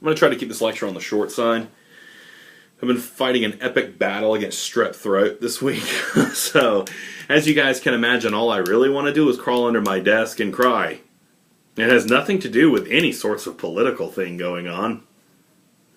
going to try to keep this lecture on the short side. I've been fighting an epic battle against strep throat this week. So, as you guys can imagine, all I really want to do is crawl under my desk and cry. It has nothing to do with any sorts of political thing going on.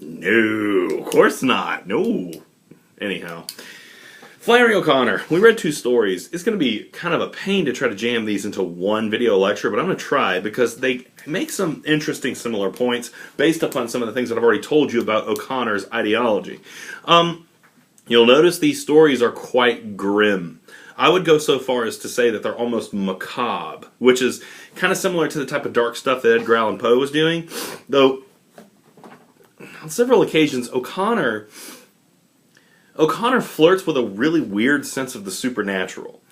No, of course not. No. Anyhow. Flannery O'Connor. We read 2 stories. It's going to be kind of a pain to try to jam these into one video lecture, but I'm going to try because they make some interesting similar points based upon some of the things that I've already told you about O'Connor's ideology. You'll notice these stories are quite grim. I would go so far as to say that they're almost macabre, which is kind of similar to the type of dark stuff that Edgar Allan Poe was doing. Though, on several occasions, O'Connor flirts with a really weird sense of the supernatural.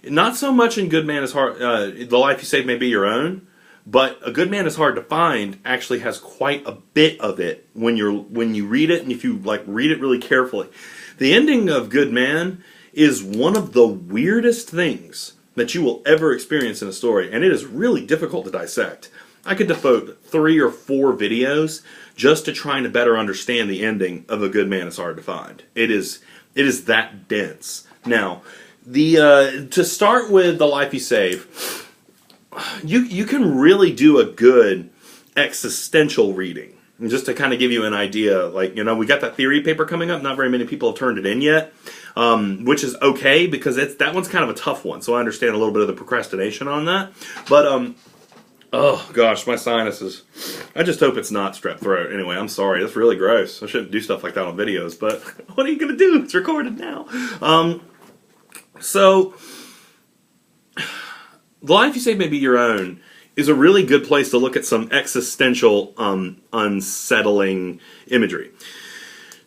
Not so much in Good Man is Hard, The Life You Save May Be Your Own, but A Good Man is Hard to Find actually has quite a bit of it when you read it, and if you read it really carefully. The ending of Good Man is one of the weirdest things that you will ever experience in a story, and it is really difficult to dissect. I could devote 3 or 4 videos just to trying to better understand the ending of A Good Man is Hard to Find. It is that dense. Now, to start with The Life You Save, you can really do a good existential reading. And just to kind of give you an idea, we got that theory paper coming up. Not very many people have turned it in yet, which is okay because that one's kind of a tough one. So I understand a little bit of the procrastination on that. But oh gosh, my sinuses. I just hope it's not strep throat. Anyway, I'm sorry. That's really gross. I shouldn't do stuff like that on videos, but what are you going to do? It's recorded now. So, The Life You Save May Be Your Own is a really good place to look at some existential, unsettling imagery.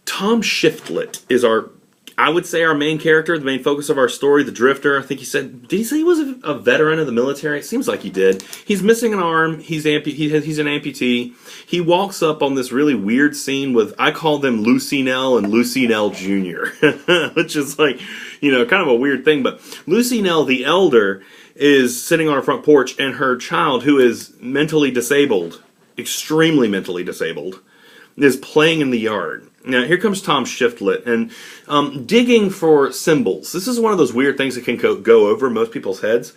Tom Shiflett is our main character, the main focus of our story, the Drifter. I think did he say he was a veteran of the military? It seems like he did. He's missing an arm. He's an amputee. He walks up on this really weird scene with, I call them Lucy Nell and Lucy Nell Jr., which is kind of a weird thing. But Lucy Nell, the elder, is sitting on her front porch, and her child, who is mentally disabled, extremely mentally disabled, is playing in the yard. Now, here comes Tom Shiflett, and digging for symbols. This is one of those weird things that can go over most people's heads.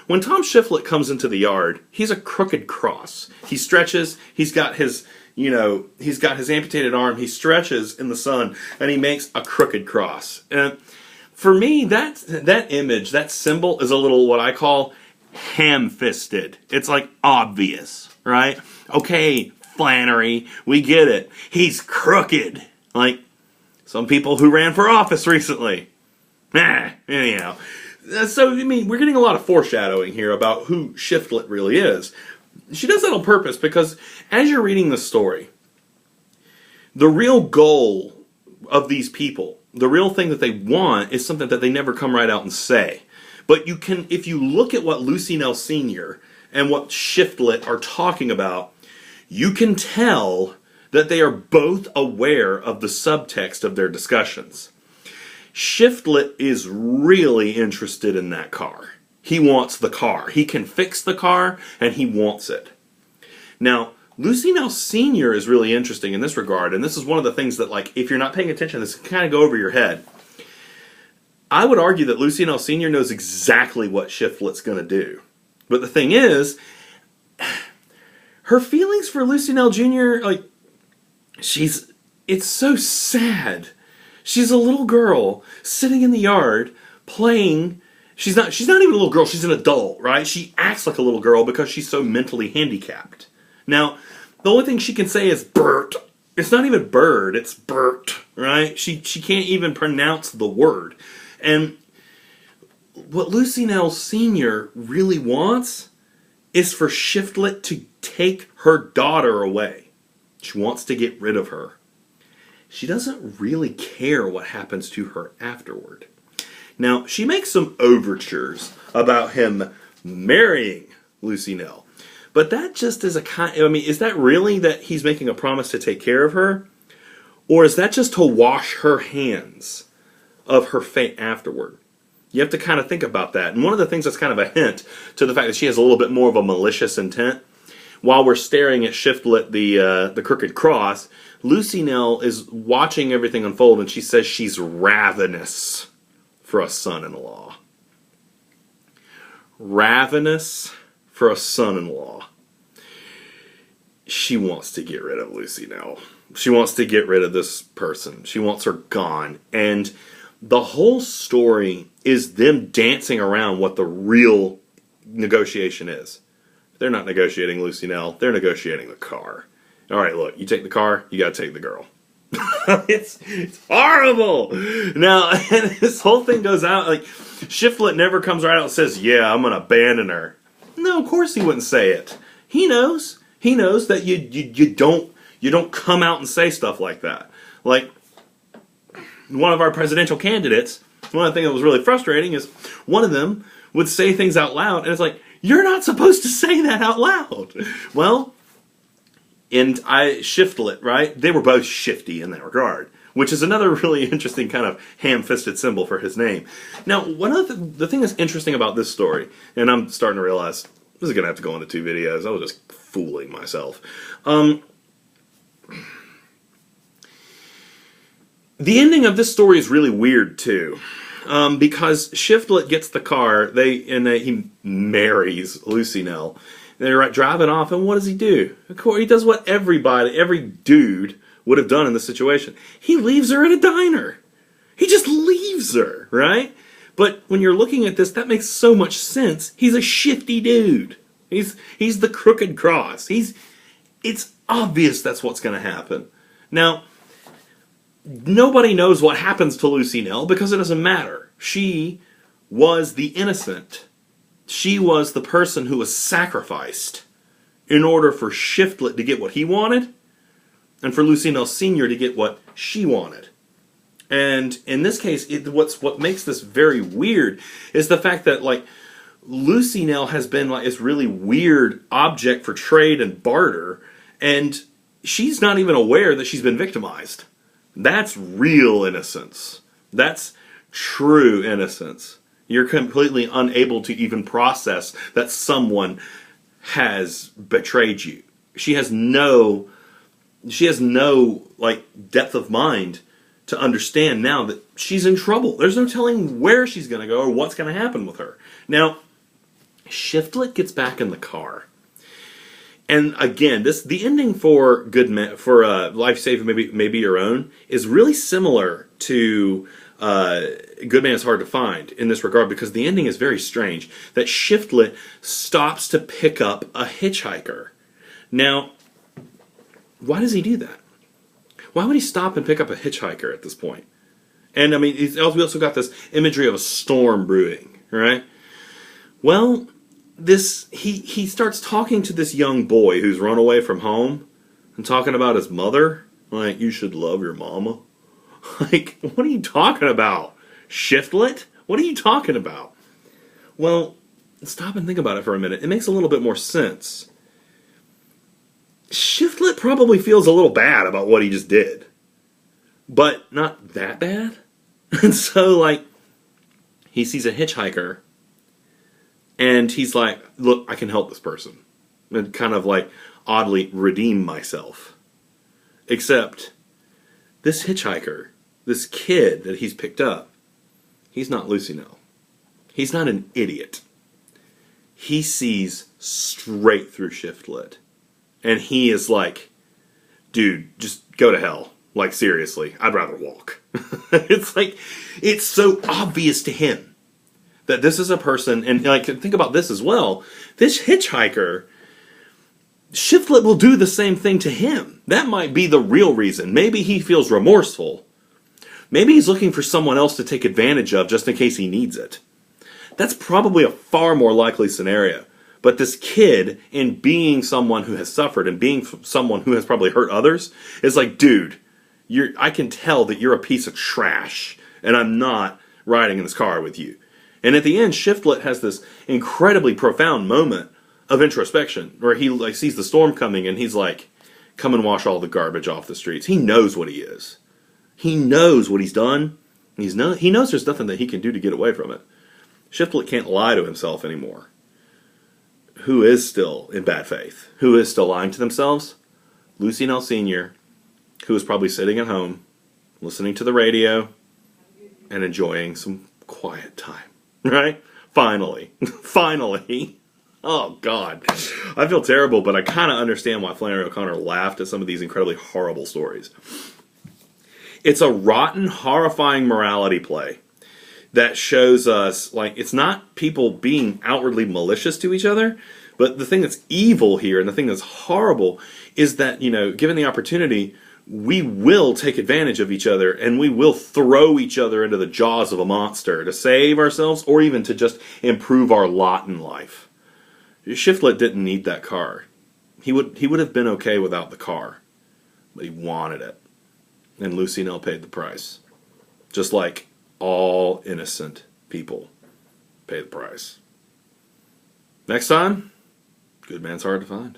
When Tom Shiflett comes into the yard, he's a crooked cross. He stretches, he's got his amputated arm, he stretches in the sun, and he makes a crooked cross. And for me, that image, that symbol, is a little what I call ham-fisted. It's obvious, right? Okay, Flannery, we get it. He's crooked. Like some people who ran for office recently. Anyhow. So, we're getting a lot of foreshadowing here about who Shiflett really is. She does that on purpose because as you're reading the story, the real goal of these people, the real thing that they want, is something that they never come right out and say. But you can, if you look at what Lucy Nell Sr. and what Shiflett are talking about, you can tell that they are both aware of the subtext of their discussions. Shiflett is really interested in that car. He wants the car. He can fix the car, and he wants it. Now, Lucy Nell Sr. is really interesting in this regard, and this is one of the things that, if you're not paying attention, this can kind of go over your head. I would argue that Lucy Nell Sr. knows exactly what Shiflett's going to do. But the thing is, her feelings for Lucy Nell Jr., it's so sad. She's a little girl sitting in the yard playing. She's not even a little girl, she's an adult, right? She acts like a little girl because she's so mentally handicapped. Now, the only thing she can say is Bert. It's not even bird, it's Bert, right? She can't even pronounce the word. And what Lucy Nell Sr. really wants is for Shiflett to take her daughter away. She wants to get rid of her. She doesn't really care what happens to her afterward. Now, she makes some overtures about him marrying Lucy Nell. But that just is is that really that he's making a promise to take care of her? Or is that just to wash her hands of her fate afterward? You have to kind of think about that. And one of the things that's kind of a hint to the fact that she has a little bit more of a malicious intent, while we're staring at Shiftlet, the crooked cross, Lucy Nell is watching everything unfold, and she says she's ravenous for a son-in-law. Ravenous for a son-in-law. She wants to get rid of Lucy Nell. She wants to get rid of this person. She wants her gone. And the whole story is them dancing around what the real negotiation is. They're not negotiating Lucy Nell. They're negotiating the car. All right, look, you take the car, you got to take the girl. it's horrible. Now, and this whole thing goes out, like, Shiftlet never comes right out and says, yeah, I'm going to abandon her. No, of course he wouldn't say it. He knows. He knows that you don't come out and say stuff like that. Like, one of our presidential candidates, one of the things that was really frustrating is one of them would say things out loud, and it's like, you're not supposed to say that out loud. Well, and Shiftlet, right? They were both shifty in that regard, which is another really interesting kind of ham-fisted symbol for his name. Now, one of the thing that's interesting about this story, and I'm starting to realize this is going to have to go into 2 videos. I was just fooling myself. The ending of this story is really weird, too. Because Shiftlet gets the car, he marries Lucy Nell. They're driving off, and what does he do? Of course, he does what every dude would have done in this situation. He leaves her at a diner. He just leaves her, right? But when you're looking at this, that makes so much sense. He's a shifty dude. He's the crooked cross. It's obvious that's what's going to happen. Now, nobody knows what happens to Lucy Nell because it doesn't matter. She was the innocent. She was the person who was sacrificed in order for Shiftlet to get what he wanted and for Lucy Nell Sr. to get what she wanted. And in this case, what makes this very weird is the fact that, like, Lucy Nell has been like this really weird object for trade and barter, and she's not even aware that she's been victimized. That's real innocence. That's true innocence. You're completely unable to even process that someone has betrayed you. She has no like depth of mind to understand now that she's in trouble. There's no telling where she's going to go or what's going to happen with her. Now, Shiftlet gets back in the car. And again, the ending for Life Saving Maybe Your Own is really similar to Good Man Is Hard to Find in this regard, because the ending is very strange. That Shiftlet stops to pick up a hitchhiker. Now, why does he do that? Why would he stop and pick up a hitchhiker at this point? And I mean, we also got this imagery of a storm brewing, right? Well, he starts talking to this young boy who's run away from home and talking about his mother. Like, you should love your mama. Like, what are you talking about? Shiftlet? What are you talking about? Well, stop and think about it for a minute. It makes a little bit more sense. Shiftlet probably feels a little bad about what he just did. But not that bad. And so, like, he sees a hitchhiker, and he's like, look, I can help this person. And kind of, like, oddly redeem myself. Except, this hitchhiker, this kid that he's picked up, he's not Lucy Nell. He's not an idiot. He sees straight through Shiftlet. And he is like, dude, just go to hell. Like, seriously, I'd rather walk. It's like, it's so obvious to him that this is a person, and like, think about this as well. This hitchhiker, Shiftlet will do the same thing to him. That might be the real reason. Maybe he feels remorseful. Maybe he's looking for someone else to take advantage of just in case he needs it. That's probably a far more likely scenario. But this kid, in being someone who has suffered and being someone who has probably hurt others, is like, dude, I can tell that you're a piece of trash, and I'm not riding in this car with you. And at the end, Shiftlet has this incredibly profound moment of introspection, where he like sees the storm coming, and he's like, come and wash all the garbage off the streets. He knows what he is. He knows what he's done. He knows there's nothing that he can do to get away from it. Shiftlet can't lie to himself anymore. who is still in bad faith, who is still lying to themselves? Lucy Nell Sr., who is probably sitting at home, listening to the radio, and enjoying some quiet time. Right? Finally. Finally. Oh, God. I feel terrible, but I kind of understand why Flannery O'Connor laughed at some of these incredibly horrible stories. It's a rotten, horrifying morality play that shows us, like, it's not people being outwardly malicious to each other, but the thing that's evil here and the thing that's horrible is that, given the opportunity, we will take advantage of each other and we will throw each other into the jaws of a monster to save ourselves or even to just improve our lot in life. Shiflett didn't need that car. He would have been okay without the car, but he wanted it. And Lucy Nell paid the price. Just like all innocent people pay the price. Next time, good man's hard to find.